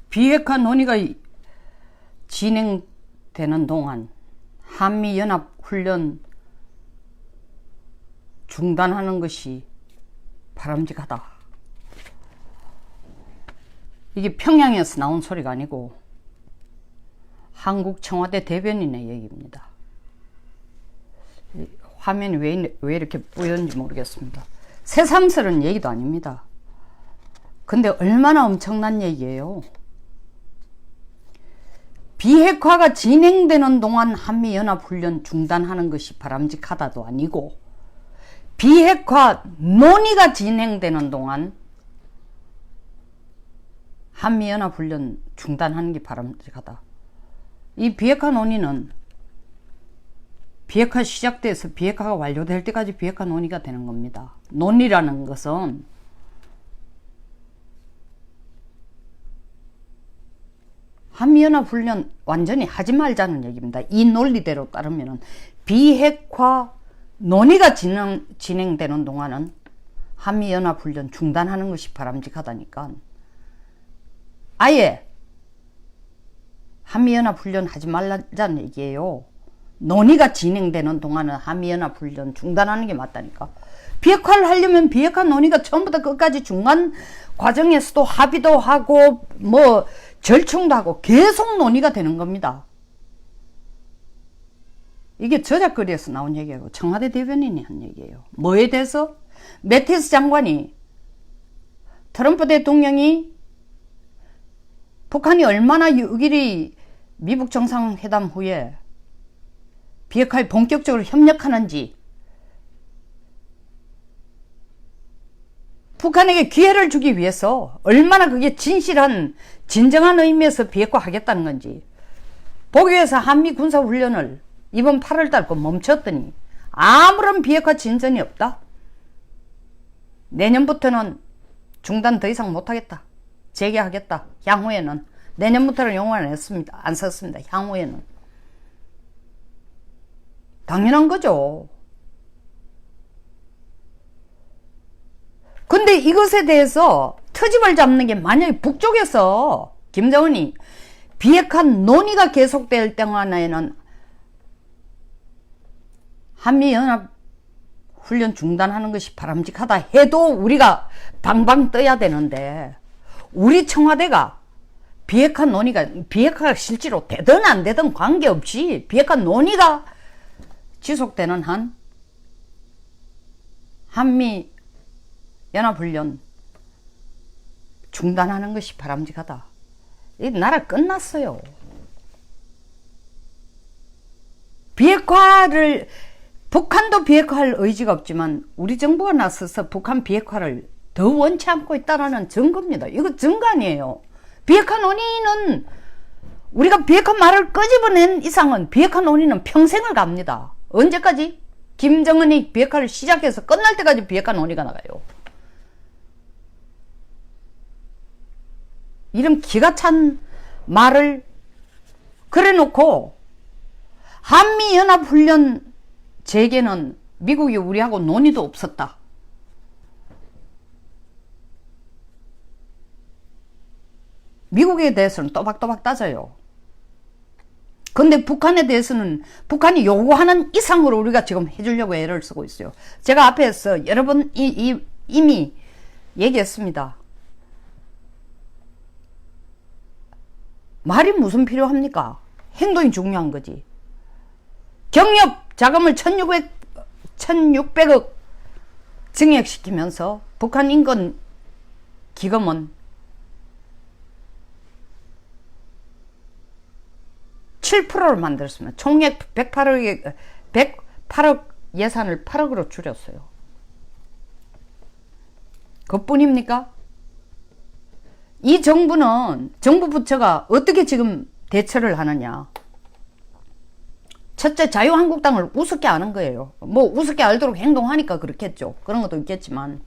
비핵화 논의가 진행되는 동안 한미연합훈련 중단하는 것이 바람직하다. 이게 평양에서 나온 소리가 아니고 한국 청와대 대변인의 얘기입니다. 화면이 왜 이렇게 뿌연지 모르겠습니다. 새삼스러운 얘기도 아닙니다. 근데 얼마나 엄청난 얘기예요. 비핵화가 진행되는 동안 한미연합훈련 중단하는 것이 바람직하다도 아니고, 비핵화 논의가 진행되는 동안 한미연합훈련 중단하는 게 바람직하다. 이 비핵화 논의는 비핵화 시작돼서 비핵화가 완료될 때까지 비핵화 논의가 되는 겁니다. 논의라는 것은 한미연합훈련 완전히 하지 말자는 얘기입니다. 이 논리대로 따르면 비핵화 논의가 진행되는 동안은 한미연합훈련 중단하는 것이 바람직하다니까. 아예 한미연합훈련 하지 말자는 얘기예요. 논의가 진행되는 동안은 한미연합훈련 중단하는 게 맞다니까. 비핵화를 하려면 비핵화 논의가 처음부터 끝까지 중간 과정에서도 합의도 하고 뭐 절충도 하고 계속 논의가 되는 겁니다. 이게 저작거리에서 나온 얘기고 청와대 대변인이 한 얘기예요. 뭐에 대해서? 매티스 장관이, 트럼프 대통령이 북한이 얼마나 6.12 미북 정상회담 후에 비핵화에 본격적으로 협력하는지, 북한에게 기회를 주기 위해서 얼마나 그게 진실한 진정한 의미에서 비핵화 하겠다는 건지 보기 위해서 한미 군사훈련을 이번 8월달 거 멈췄더니 아무런 비핵화 진전이 없다. 내년부터는 중단 더 이상 못하겠다, 재개하겠다. 향후에는, 내년부터는 용어를 안 썼습니다. 향후에는. 당연한 거죠. 근데 이것에 대해서 트집을 잡는 게, 만약에 북쪽에서 김정은이 비핵화 논의가 계속될 동안에는 한미연합훈련 중단하는 것이 바람직하다 해도 우리가 방방 떠야 되는데, 우리 청와대가 비핵화가 실제로 되든 안 되든 관계없이 비핵화 논의가 지속되는 한 한미연합훈련 중단하는 것이 바람직하다. 이 나라 끝났어요. 북한도 비핵화할 의지가 없지만 우리 정부가 나서서 북한 비핵화를 더 원치 않고 있다는 증거입니다. 이거 증거 아니에요. 비핵화 논의는, 우리가 비핵화 말을 끄집어낸 이상은 비핵화 논의는 평생을 갑니다. 언제까지? 김정은이 비핵화를 시작해서 끝날 때까지 비핵화 논의가 나가요. 이런 기가 찬 말을 그래 놓고 한미연합훈련 재개는 미국이 우리하고 논의도 없었다. 미국에 대해서는 또박또박 따져요. 근데 북한에 대해서는 북한이 요구하는 이상으로 우리가 지금 해주려고 애를 쓰고 있어요. 제가 앞에서 여러 번 이미 얘기했습니다. 말이 무슨 필요합니까? 행동이 중요한 거지. 경협 자금을 1600억 증액시키면서 북한 인권 기금은 7%를 만들었습니다. 총액 108억 예산을 8억으로 줄였어요. 그뿐입니까? 이 정부는, 정부 부처가 어떻게 지금 대처를 하느냐. 첫째, 자유한국당을 우습게 아는 거예요. 뭐 우습게 알도록 행동하니까 그렇겠죠. 그런 것도 있겠지만,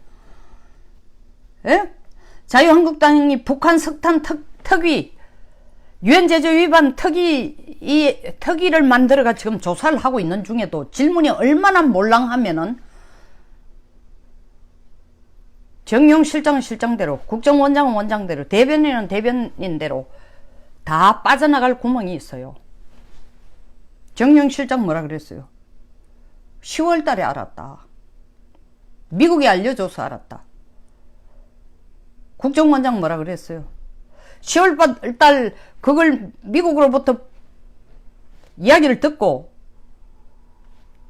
예? 자유한국당이 북한 석탄 특위, 유엔 제재 위반 특위를 만들어가 지금 조사를 하고 있는 중에도 질문이 얼마나 몰랑하면은 정용 실장은 실장대로, 국정원장은 원장대로, 대변인은 대변인대로 다 빠져나갈 구멍이 있어요. 정용 실장 뭐라 그랬어요? 10월 달에 알았다. 미국이 알려줘서 알았다. 국정원장 뭐라 그랬어요? 10월 달 그걸 미국으로부터 이야기를 듣고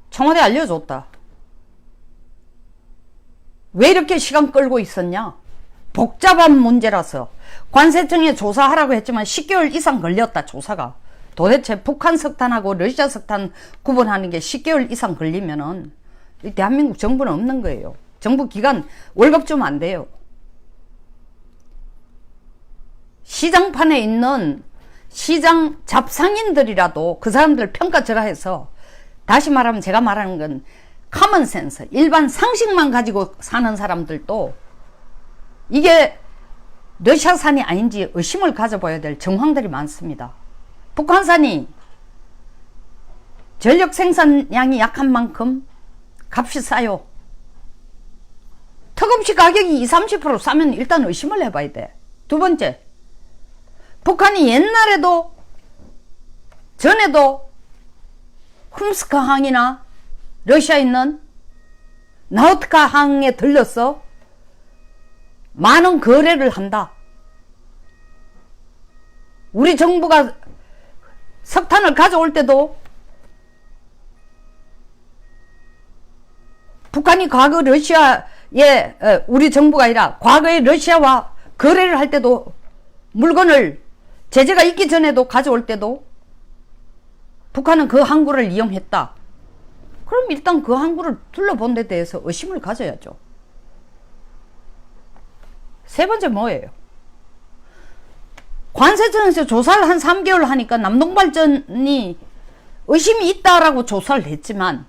청와대 알려줬다. 왜 이렇게 시간 끌고 있었냐? 복잡한 문제라서. 관세청에 조사하라고 했지만 10개월 이상 걸렸다, 조사가. 도대체 북한 석탄하고 러시아 석탄 구분하는 게 10개월 이상 걸리면은 대한민국 정부는 없는 거예요. 정부 기관 월급 주면 안 돼요. 시장판에 있는 시장 잡상인들이라도 그 사람들 평가절하해서, 다시 말하면 제가 말하는 건 커먼센스, 일반 상식만 가지고 사는 사람들도 이게 러시아산이 아닌지 의심을 가져봐야 될 정황들이 많습니다. 북한산이 전력 생산량이 약한 만큼 값이 싸요. 턱없이 가격이 20-30% 싸면 일단 의심을 해봐야 돼. 두 번째, 북한이 옛날에도 전에도 훔스크 항이나 러시아에 있는 나우트카 항에 들려서 많은 거래를 한다. 우리 정부가 석탄을 가져올 때도 북한이 과거 러시아에, 우리 정부가 아니라 과거에 러시아와 거래를 할 때도 물건을 제재가 있기 전에도 가져올 때도 북한은 그 항구를 이용했다. 그럼 일단 그 항구를 둘러본 데 대해서 의심을 가져야죠. 세 번째 뭐예요? 관세청에서 조사를 한 3개월 하니까 남동발전이 의심이 있다라고 조사를 했지만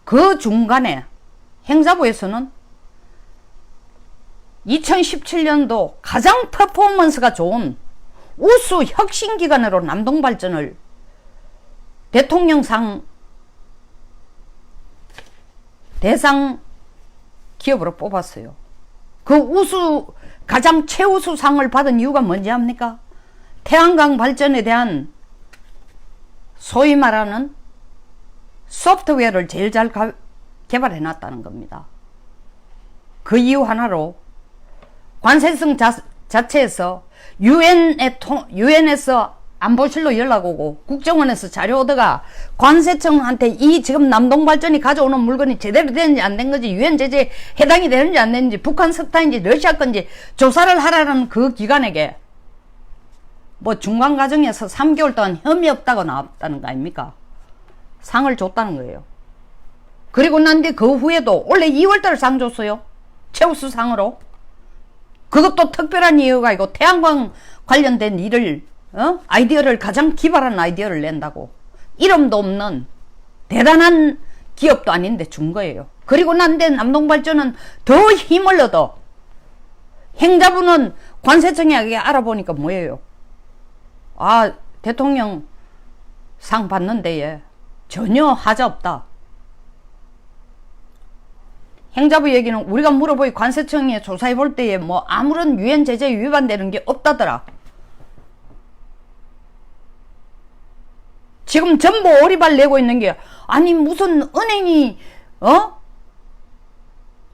그 중간에 행자부에서는 2017년도 가장 퍼포먼스가 좋은 우수 혁신기관으로 남동발전을 대통령상 대상 기업으로 뽑았어요. 그 우수, 가장 최우수상을 받은 이유가 뭔지 압니까? 태양광 발전에 대한 소위 말하는 소프트웨어를 제일 잘 개발해 놨다는 겁니다. 그 이유 하나로 관세청 자체에서 유엔에서 안보실로 연락 오고 국정원에서 자료 얻어가 관세청한테 이 지금 남동발전이 가져오는 물건이 제대로 되는지 안 된 건지, 유엔 제재에 해당이 되는지 안 되는지, 북한 석탄인지 러시아 건지 조사를 하라는 그 기관에게 뭐 중간 과정에서 3개월 동안 혐의 없다고 나왔다는 거 아닙니까? 상을 줬다는 거예요. 그리고 난 뒤 그 후에도 원래 2월달에 상 줬어요. 최우수 상으로. 그것도 특별한 이유가 아니고 태양광 관련된 일을 아이디어를 가장 기발한 아이디어를 낸다고. 이름도 없는 대단한 기업도 아닌데 준 거예요. 그리고 난 뒤 남동발전은 더 힘을 얻어. 행자부는 관세청에 알아보니까 뭐예요? 아, 대통령 상 받는 데에 전혀 하자 없다. 행자부 얘기는 우리가 물어보니 관세청에 조사해 볼 때에 뭐 아무런 유엔 제재에 위반되는 게 없다더라. 지금 전부 오리발 내고 있는 게, 아니 무슨 은행이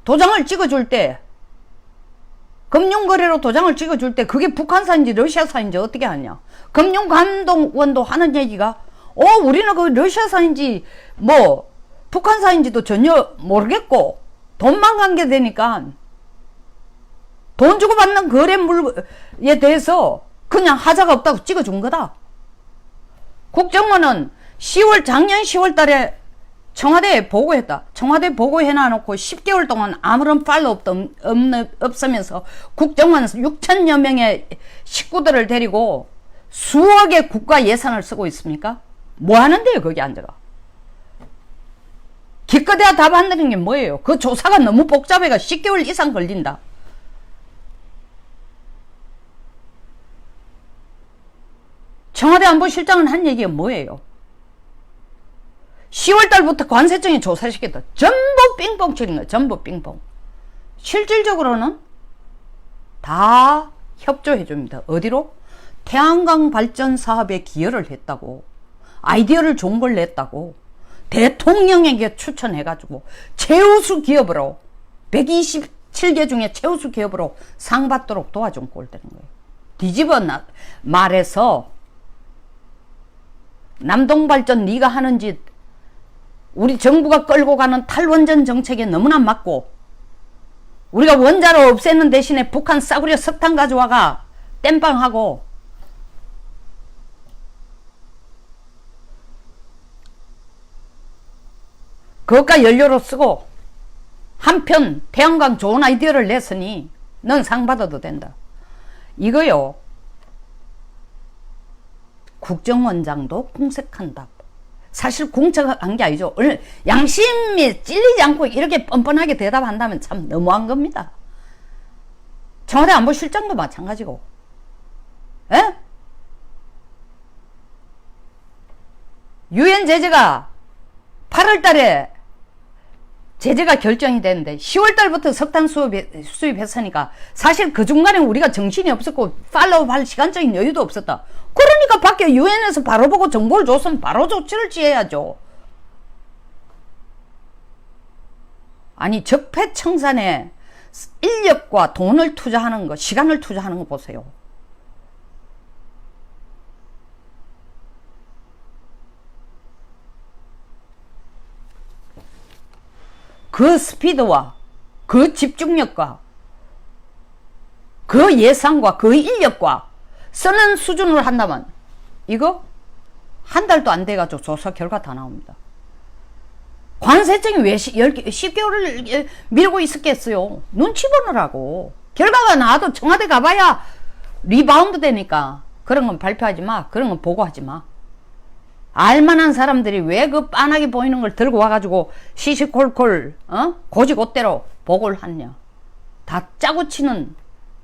도장을 찍어줄 때, 금융거래로 도장을 찍어줄 때 그게 북한산인지 러시아산인지 어떻게 하냐. 금융감독원도 하는 얘기가 우리는 그 러시아산인지 뭐 북한산인지도 전혀 모르겠고 돈만 관계되니까 돈 주고 받는 거래 물에 대해서 그냥 하자가 없다고 찍어준 거다. 국정원은 작년 10월 달에 청와대에 보고했다. 청와대에 보고해놔놓고 10개월 동안 아무런 팔로업도 없으면서 국정원 6천여 명의 식구들을 데리고 수억의 국가 예산을 쓰고 있습니까? 뭐 하는데요, 거기 앉아가? 기껏해야 답 안 드는 게 뭐예요? 그 조사가 너무 복잡해가 10개월 이상 걸린다. 청와대 안보실장은 한 얘기가 뭐예요? 10월 달부터 관세청에 조사시켰다. 전부 삥뻥 치는 거야. 전부 삥뻥. 실질적으로는 다 협조해 줍니다. 어디로? 태양광 발전 사업에 기여를 했다고, 아이디어를 좋은 걸 냈다고, 대통령에게 추천해가지고 최우수 기업으로 127개 중에 최우수 기업으로 상 받도록 도와준 꼴 되는 거예요. 뒤집어 말해서 남동발전 네가 하는 짓, 우리 정부가 끌고 가는 탈원전 정책에 너무나 맞고, 우리가 원자로 없애는 대신에 북한 싸구려 석탄 가져와가 땜빵하고, 그것과 연료로 쓰고, 한편 태양광 좋은 아이디어를 냈으니 넌 상 받아도 된다. 이거요, 국정원장도 공색한다. 사실 공색한 게 아니죠. 양심이 찔리지 않고 이렇게 뻔뻔하게 대답한다면 참 너무한 겁니다. 청와대 안보실장도 마찬가지고. 에? 유엔 제재가 8월 달에 제재가 결정이 됐는데 10월 달부터 석탄 수입했으니까 사실 그 중간에 우리가 정신이 없었고 팔로우 할 시간적인 여유도 없었다. 그러니까 밖에 유엔에서 바로 보고 정보를 줬으면 바로 조치를 취해야죠. 아니, 적폐청산에 인력과 돈을 투자하는 거, 시간을 투자하는 거 보세요. 그 스피드와 그 집중력과 그 예산과 그 인력과 쓰는 수준으로 한다면 이거 한 달도 안 돼가지고 조사 결과 다 나옵니다. 관세청이 왜 10개월을 밀고 있었겠어요? 눈치 보느라고. 결과가 나와도 청와대 가봐야 리바운드 되니까 그런 건 발표하지 마. 그런 건 보고하지 마. 알만한 사람들이 왜 그 빤하게 보이는 걸 들고 와가지고 시시콜콜 고지고대로 보고를 하냐. 다 짜고 치는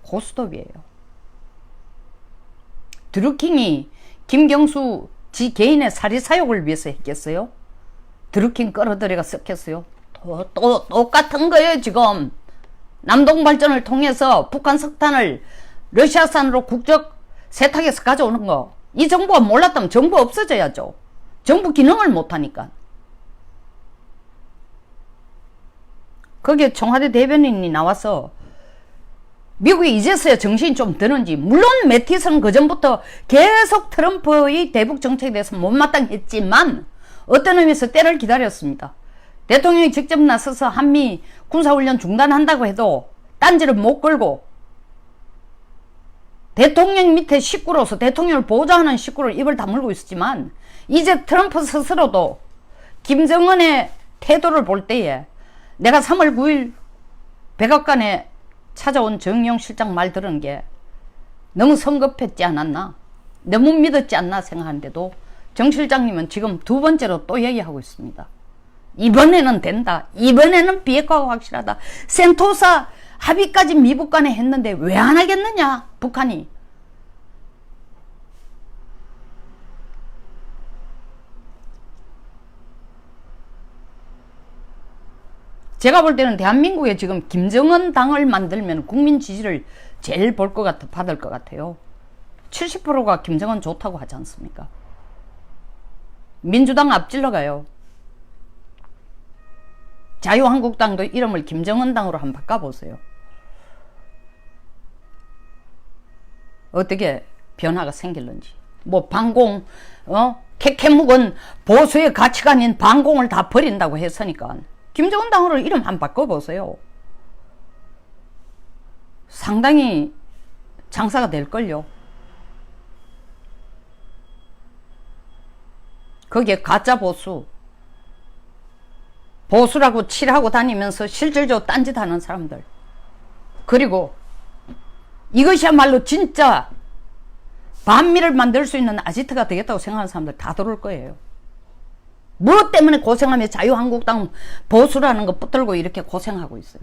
고스톱이에요. 드루킹이 김경수 지 개인의 사리사욕을 위해서 했겠어요? 드루킹 끌어들여가 썼겠어요? 또 똑같은 거예요. 지금 남동발전을 통해서 북한 석탄을 러시아산으로 국적 세탁해서 가져오는 거, 이 정부가 몰랐다면 정부 없어져야죠. 정부 기능을 못하니까. 거기에 청와대 대변인이 나와서 미국이 이제서야 정신이 좀 드는지, 물론 매티스는 그전부터 계속 트럼프의 대북 정책에 대해서 못마땅했지만 어떤 의미에서 때를 기다렸습니다. 대통령이 직접 나서서 한미 군사훈련 중단한다고 해도 딴지를 못 걸고 대통령 밑에 식구로서 대통령을 보좌하는 식구를 입을 다물고 있었지만, 이제 트럼프 스스로도 김정은의 태도를 볼 때에 내가 3월 9일 백악관에 찾아온 정의용 실장 말 들은 게 너무 성급했지 않았나, 너무 믿었지 않나 생각하는데도 정 실장님은 지금 두 번째로 또 얘기하고 있습니다. 이번에는 된다. 이번에는 비핵화가 확실하다. 센토사 합의까지 미국 간에 했는데 왜 안 하겠느냐, 북한이. 제가 볼 때는 대한민국에 지금 김정은 당을 만들면 국민 지지를 제일 받을 것 같아요. 70%가 김정은 좋다고 하지 않습니까? 민주당 앞질러 가요. 자유한국당도 이름을 김정은 당으로 한번 바꿔보세요. 어떻게 변화가 생길는지. 뭐 반공, 캐캐묵은 보수의 가치관인 반공을 다 버린다고 했으니까 김정은 당으로 이름 한번 바꿔보세요. 상당히 장사가 될걸요. 거기에 가짜 보수라고 칠하고 다니면서 실질적으로 딴짓하는 사람들, 그리고 이것이야말로 진짜 반미를 만들 수 있는 아지트가 되겠다고 생각하는 사람들 다 들어올 거예요. 무엇 때문에 고생하며 자유한국당 보수라는 거 붙들고 이렇게 고생하고 있어요.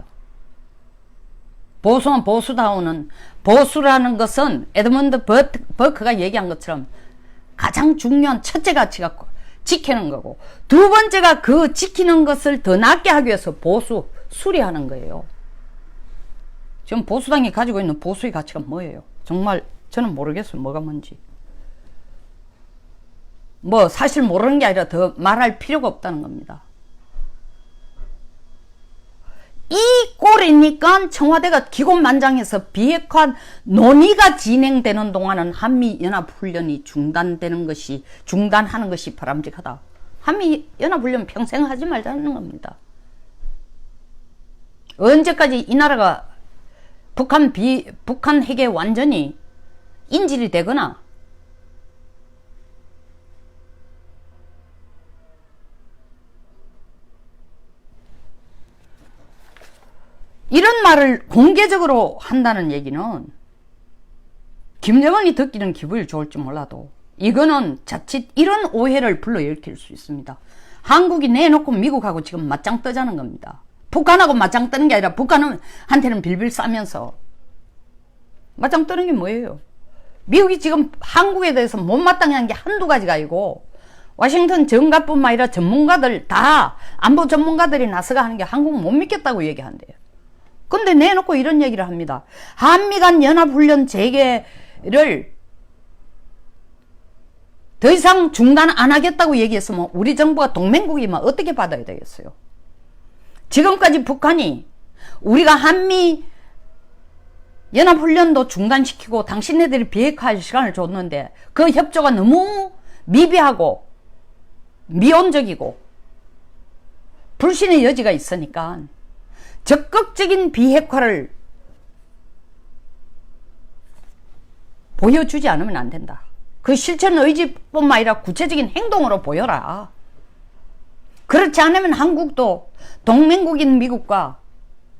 보수는 보수다우는, 보수라는 것은 에드먼드 버크가 얘기한 것처럼 가장 중요한 첫째 가치가 지키는 거고, 두 번째가 그 지키는 것을 더 낫게 하기 위해서 수리하는 거예요. 지금 보수당이 가지고 있는 보수의 가치가 뭐예요? 정말 저는 모르겠어요. 뭐가 뭔지. 뭐 사실 모르는 게 아니라 더 말할 필요가 없다는 겁니다. 이 꼴이니까 청와대가 기곤만장해서 비핵화 논의가 진행되는 동안은 한미연합훈련이 중단하는 것이 바람직하다. 한미연합훈련 평생 하지 말자는 겁니다. 언제까지 이 나라가 북한 핵에 완전히 인질이 되거나 이런 말을 공개적으로 한다는 얘기는 김정은이 듣기는 기분이 좋을지 몰라도 이거는 자칫 이런 오해를 불러일으킬 수 있습니다. 한국이 내놓고 미국하고 지금 맞짱 뜨자는 겁니다. 북한하고 맞짱 뜨는 게 아니라 북한한테는 빌빌 싸면서 맞짱 뜨는 게 뭐예요? 미국이 지금 한국에 대해서 못마땅해 한 게 한두 가지가 아니고 워싱턴 정가뿐만 아니라 전문가들 다 안보 전문가들이 나서가 하는 게 한국 못 믿겠다고 얘기한대요. 근데 내놓고 이런 얘기를 합니다. 한미 간 연합훈련 재개를 더 이상 중단 안 하겠다고 얘기했으면 우리 정부가 동맹국이면 어떻게 받아야 되겠어요? 지금까지 북한이 우리가 한미 연합훈련도 중단시키고 당신네들이 비핵화할 시간을 줬는데 그 협조가 너무 미비하고 미온적이고 불신의 여지가 있으니까 적극적인 비핵화를 보여주지 않으면 안 된다. 그 실천 의지뿐만 아니라 구체적인 행동으로 보여라. 그렇지 않으면 한국도 동맹국인 미국과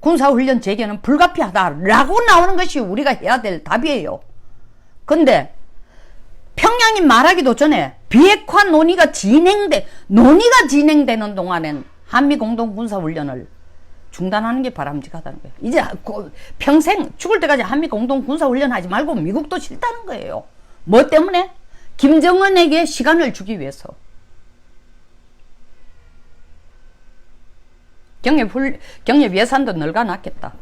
군사훈련 재개는 불가피하다라고 나오는 것이 우리가 해야 될 답이에요. 근데 평양이 말하기도 전에 비핵화 논의가 진행되는 동안엔 한미 공동군사훈련을 중단하는 게 바람직하다는 거예요. 이제 평생 죽을 때까지 한미 공동군사훈련 하지 말고 미국도 싫다는 거예요. 뭐 때문에? 김정은에게 시간을 주기 위해서. 경협 예산도 널가놨겠다.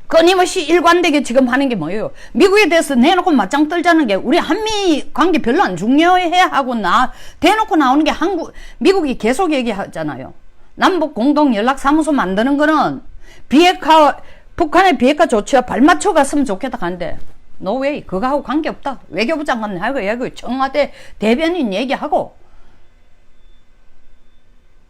끊임없이 일관되게 지금 하는 게 뭐예요? 미국에 대해서 내놓고 맞짱 떨자는 게 우리 한미 관계 별로 안 중요해 하고 대놓고 나오는 게 미국이 계속 얘기하잖아요. 남북 공동 연락사무소 만드는 거는 북한의 비핵화 조치와 발맞춰 갔으면 좋겠다 하는데 no way. 그거하고 관계없다. 외교부 장관 하고 청와대 대변인 얘기하고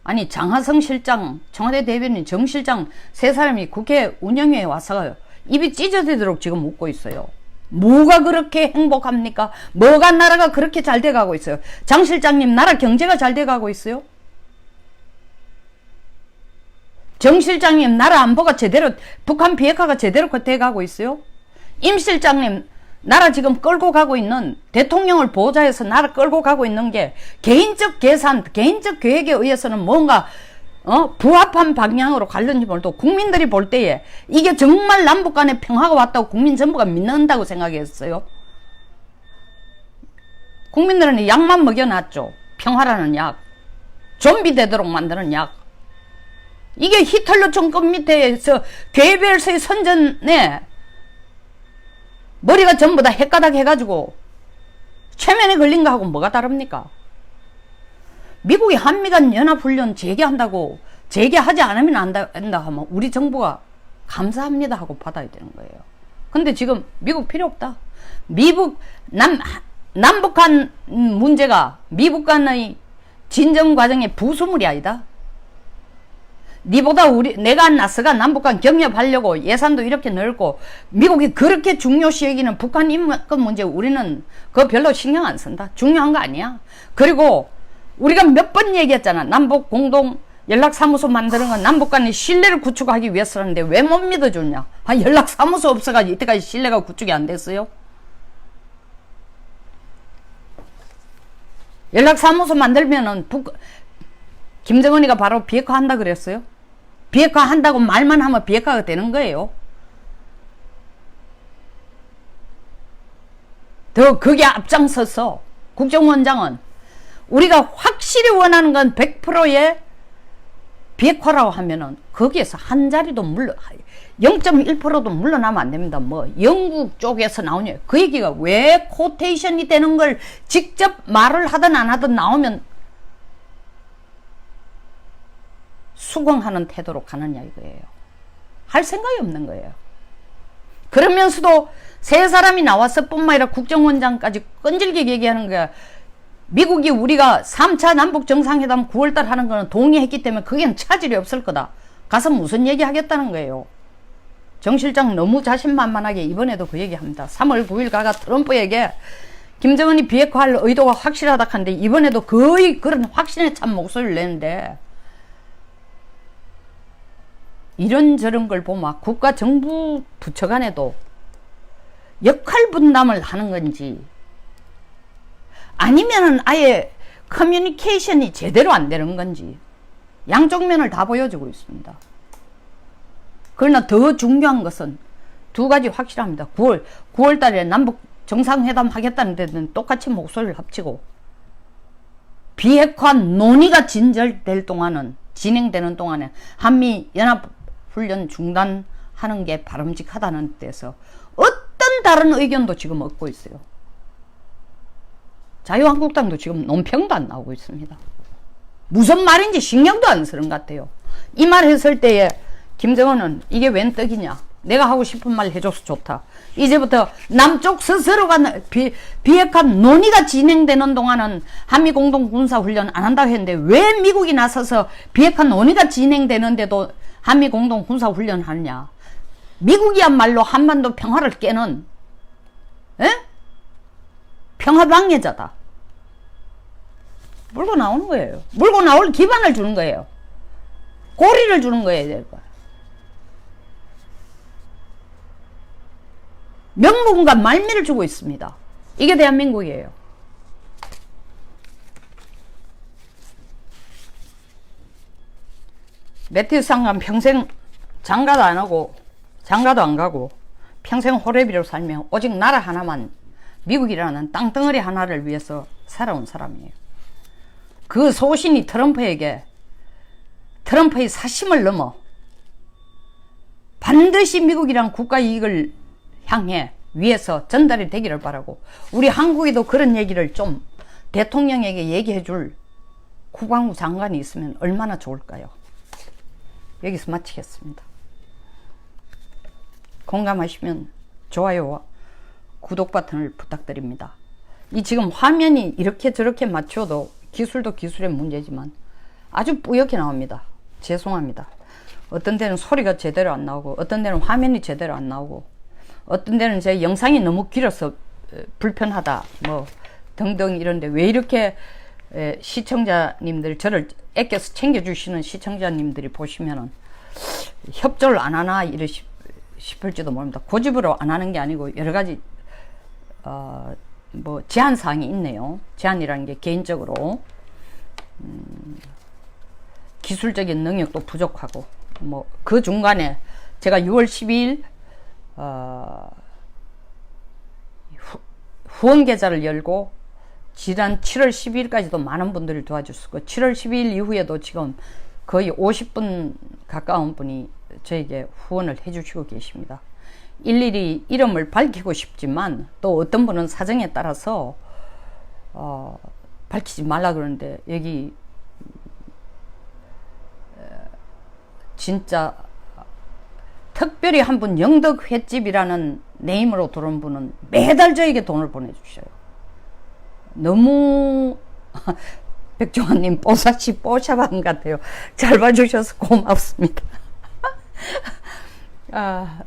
아니 장하성 실장, 청와대 대변인, 정 실장 세 사람이 국회 운영위에 와서 입이 찢어지도록 지금 웃고 있어요. 뭐가 그렇게 행복합니까? 뭐가 나라가 그렇게 잘 돼가고 있어요? 장 실장님 나라 경제가 잘 돼가고 있어요? 정 실장님 나라 안보가 제대로 북한 비핵화가 제대로 돼가고 있어요? 임 실장님 나라 지금 끌고 가고 있는 대통령을 보좌해서 나라 끌고 가고 있는 게 개인적 계산 개인적 계획에 의해서는 뭔가 부합한 방향으로 갈는지 몰라도 국민들이 볼 때에 이게 정말 남북 간에 평화가 왔다고 국민 전부가 믿는다고 생각했어요. 국민들은 약만 먹여놨죠. 평화라는 약, 좀비 되도록 만드는 약. 이게 히틀러 정권 밑에서 괴벨스의 선전에 머리가 전부 다 헷가닥 해가지고 최면에 걸린 거하고 뭐가 다릅니까? 미국이 한미간 연합훈련 재개하지 않으면 안 된다 하면 우리 정부가 감사합니다 하고 받아야 되는 거예요. 근데 지금 미국 필요 없다. 남북한 문제가 미국 간의 진정 과정의 부수물이 아니다. 니보다 내가 나서가 남북한 경협하려고 예산도 이렇게 넓고 미국이 그렇게 중요시 여기는 북한 인권 문제 우리는 그거 별로 신경 안 쓴다. 중요한 거 아니야. 그리고 우리가 몇 번 얘기했잖아. 남북 공동 연락사무소 만드는 건 남북 간의 신뢰를 구축하기 위해서라는데 왜 못 믿어주냐. 연락사무소 없어가지고 이때까지 신뢰가 구축이 안 됐어요. 연락사무소 만들면은 김정은이가 바로 비핵화 한다 그랬어요? 비핵화 한다고 말만 하면 비핵화가 되는 거예요. 더 거기에 앞장서서 국정원장은 우리가 확실히 원하는 건 100%의 비핵화라고 하면은 거기에서 한 자리도 0.1%도 물러나면 안 됩니다. 뭐 영국 쪽에서 나오냐 그 얘기가 왜 코테이션이 되는 걸 직접 말을 하든 안 하든 나오면 수긍하는 태도로 가느냐 이거예요. 할 생각이 없는 거예요. 그러면서도 세 사람이 나와서 뿐만 아니라 국정원장까지 끈질기게 얘기하는 거야. 미국이 우리가 3차 남북 정상회담 9월달 하는 거는 동의했기 때문에 그게는 차질이 없을 거다. 가서 무슨 얘기 하겠다는 거예요. 정 실장 너무 자신만만하게 이번에도 그 얘기합니다. 3월 9일 가가 트럼프에게 김정은이 비핵화할 의도가 확실하다 하는데 이번에도 거의 그런 확신에 찬 목소리를 내는데 이런저런 걸 보면 국가 정부 부처 간에도 역할 분담을 하는 건지 아니면은 아예 커뮤니케이션이 제대로 안 되는 건지 양쪽 면을 다 보여주고 있습니다. 그러나 더 중요한 것은 두 가지 확실합니다. 9월 달에 남북 정상회담 하겠다는 데는 똑같이 목소리를 합치고 비핵화 논의가 진행되는 동안에 한미 연합훈련 중단하는 게 바람직하다는 데서 어떤 다른 의견도 지금 얻고 있어요. 자유한국당도 지금 논평도 안 나오고 있습니다. 무슨 말인지 신경도 안 쓰는 것 같아요. 이 말 했을 때에 김정은은 이게 웬 떡이냐. 내가 하고 싶은 말 해줘서 좋다. 이제부터 남쪽 스스로가 비핵화 논의가 진행되는 동안은 한미공동군사훈련 안 한다고 했는데 왜 미국이 나서서 비핵화 논의가 진행되는데도 한미공동군사훈련 하느냐. 미국이야말로 한반도 평화를 깨는 평화방해자다. 물고 나오는 거예요. 물고 나올 기반을 주는 거예요. 고리를 주는 거예요. 명분과 말미를 주고 있습니다. 이게 대한민국이에요. 매튜 쌍감 평생 장가도 안 하고 장가도 안 가고 평생 호래비로 살며 오직 나라 하나만 미국이라는 땅덩어리 하나를 위해서 살아온 사람이에요. 그 소신이 트럼프의 사심을 넘어 반드시 미국이란 국가 이익을 향해 위해서 전달이 되기를 바라고 우리 한국에도 그런 얘기를 좀 대통령에게 얘기해 줄 국방부 장관이 있으면 얼마나 좋을까요? 여기서 마치겠습니다. 공감하시면 좋아요와 구독 버튼을 부탁드립니다. 이 지금 화면이 이렇게 저렇게 맞춰도 기술도 기술의 문제지만 아주 뿌옇게 나옵니다. 죄송합니다. 어떤 데는 소리가 제대로 안 나오고 어떤 데는 화면이 제대로 안 나오고 어떤 데는 제 영상이 너무 길어서 불편하다 뭐 등등 이런데 왜 이렇게 시청자님들 저를 애껴서 챙겨주시는 시청자님들이 보시면은 협조를 안 하나 싶을지도 모릅니다. 고집으로 안 하는 게 아니고 여러 가지 뭐 제한 사항이 있네요. 제한이라는 게 개인적으로 기술적인 능력도 부족하고 뭐 그 중간에 제가 6월 12일 후원 계좌를 열고 지난 7월 12일까지도 많은 분들이 도와주셨고 7월 12일 이후에도 지금 거의 50분 가까운 분이 저에게 후원을 해주시고 계십니다. 일일이 이름을 밝히고 싶지만 또 어떤 분은 사정에 따라서 밝히지 말라 그러는데 여기 진짜 특별히 한 분 영덕 횟집이라는 네임으로 들어온 분은 매달 저에게 돈을 보내주셔요. 너무 백종원님 뽀사시 뽀샤방 같아요. 잘 봐주셔서 고맙습니다.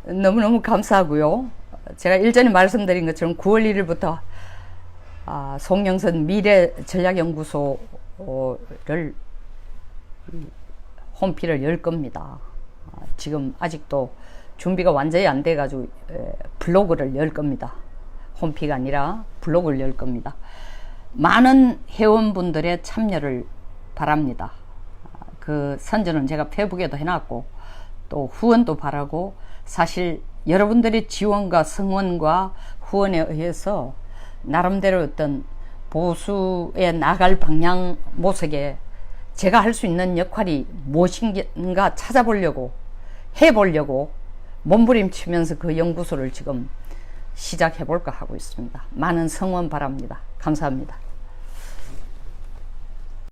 너무너무 감사하고요. 제가 일전에 말씀드린 것처럼 9월 1일부터 송영선 미래전략연구소를 홈피를 열 겁니다. 지금 아직도 준비가 완전히 안 돼가지고 블로그를 열 겁니다. 홈피가 아니라 블로그를 열 겁니다. 많은 회원분들의 참여를 바랍니다. 그 선전은 제가 페이북에도 해놨고 또 후원도 바라고 사실 여러분들의 지원과 성원과 후원에 의해서 나름대로 어떤 보수에 나갈 방향 모색에 제가 할 수 있는 역할이 무엇인가 찾아보려고 해보려고 몸부림치면서 그 연구소를 지금 시작해볼까 하고 있습니다. 많은 성원 바랍니다. 감사합니다.